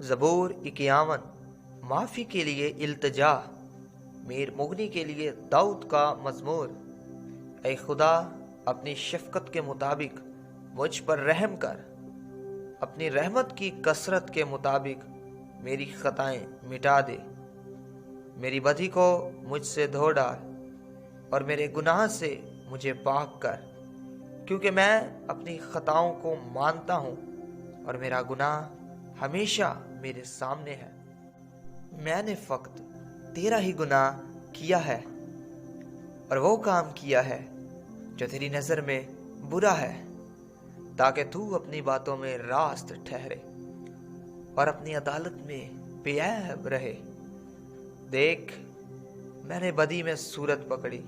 ज़बूर 51। माफ़ी के लिए इल्तिजा। मीर मुगनी के लिए दाऊद का मज़मूर। ऐ खुदा, अपनी शफ़क़त के मुताबिक मुझ पर रहम कर, अपनी रहमत की कसरत के मुताबिक मेरी ख़ताएँ मिटा दे। मेरी बदी को मुझसे धो डाल और मेरे गुनाह से मुझे पाक कर, क्योंकि मैं अपनी ख़ताओं को मानता हूँ और मेरा गुनाह हमेशा मेरे सामने है। मैंने फ़क़त तेरा ही गुनाह किया है और वो काम किया है जो तेरी नज़र में बुरा है, ताकि तू अपनी बातों में रास्त ठहरे और अपनी अदालत में बेऐब रहे। देख, मैंने बदी में सूरत पकड़ी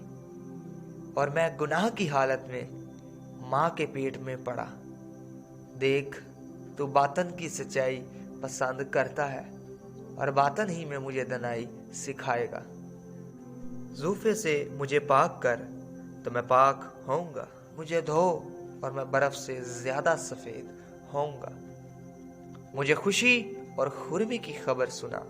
और मैं गुनाह की हालत में माँ के पेट में पड़ा। देख, तू बातन की सच्चाई पसंद करता है और बातन ही में मुझे दनाई सिखाएगा। ज़ूफ़े से मुझे पाक कर तो मैं पाक होऊंगा, मुझे धो और मैं बर्फ़ से ज़्यादा सफ़ेद होऊंगा। मुझे खुशी और खुरमी की खबर सुना,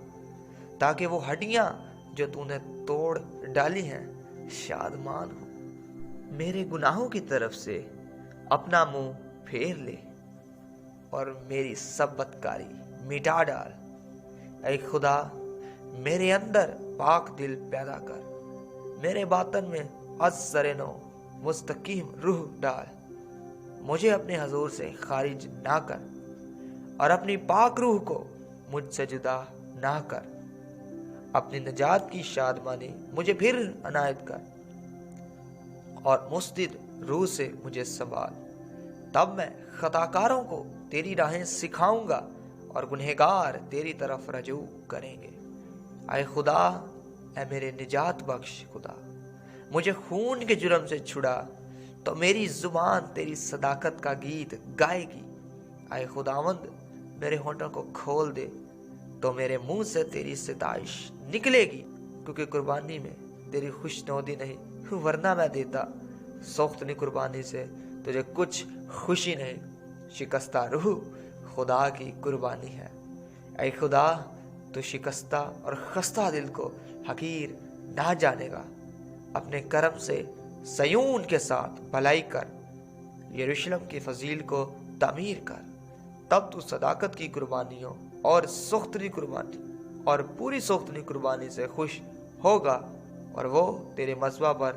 ताकि वो हड्डियाँ जो तूने तोड़ डाली हैं शादमान हो। मेरे गुनाहों की तरफ से अपना मुंह फेर ले और मेरी सब बदकारी मिटा डाल। ऐ खुदा, मेरे अंदर पाक दिल पैदा कर, मेरे बातन में अज़-ज़र-नौ मुस्तकीम रूह डाल। मुझे अपने हजूर से खारिज ना कर और अपनी पाक रूह को मुझसे जुदा ना कर। अपनी निजात की शादमानी मुझे फिर अनायत कर और मुस्तिद रूह से मुझे संभाल। तब मैं खताकारों को तेरी राहें सिखाऊंगा और गुनहगार तेरी तरफ रजू करेंगे। ऐ खुदा, ऐ मेरे निजात बख्श खुदा, मुझे खून के जुर्म से छुड़ा तो मेरी जुबान तेरी सदाकत का गीत गाएगी। ऐ खुदावंद, मेरे होठों को खोल दे तो मेरे मुंह से तेरी सिताइश निकलेगी, क्योंकि कुर्बानी में तेरी खुशनौदी नहीं, वरना मैं देता। सोख्तनी कुर्बानी से तुझे कुछ खुशी नहीं। शिकस्ता रूह खुदा की कुर्बानी है। ऐ खुदा, तू शिकस्ता और खस्ता दिल को हकीर ना जानेगा। अपने करम से सयून के साथ भलाई कर, यरूशलेम की फजील को तामीर कर। तब तू सदाकत की कुर्बानियों और सोख्तनी कुर्बानी और पूरी सोख्तनी कुर्बानी से खुश होगा, और वो तेरे मज़बा पर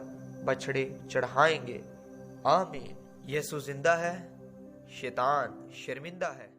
बछड़े चढ़ाएंगे। आमीन। यीशु जिंदा है, शैतान शर्मिंदा है।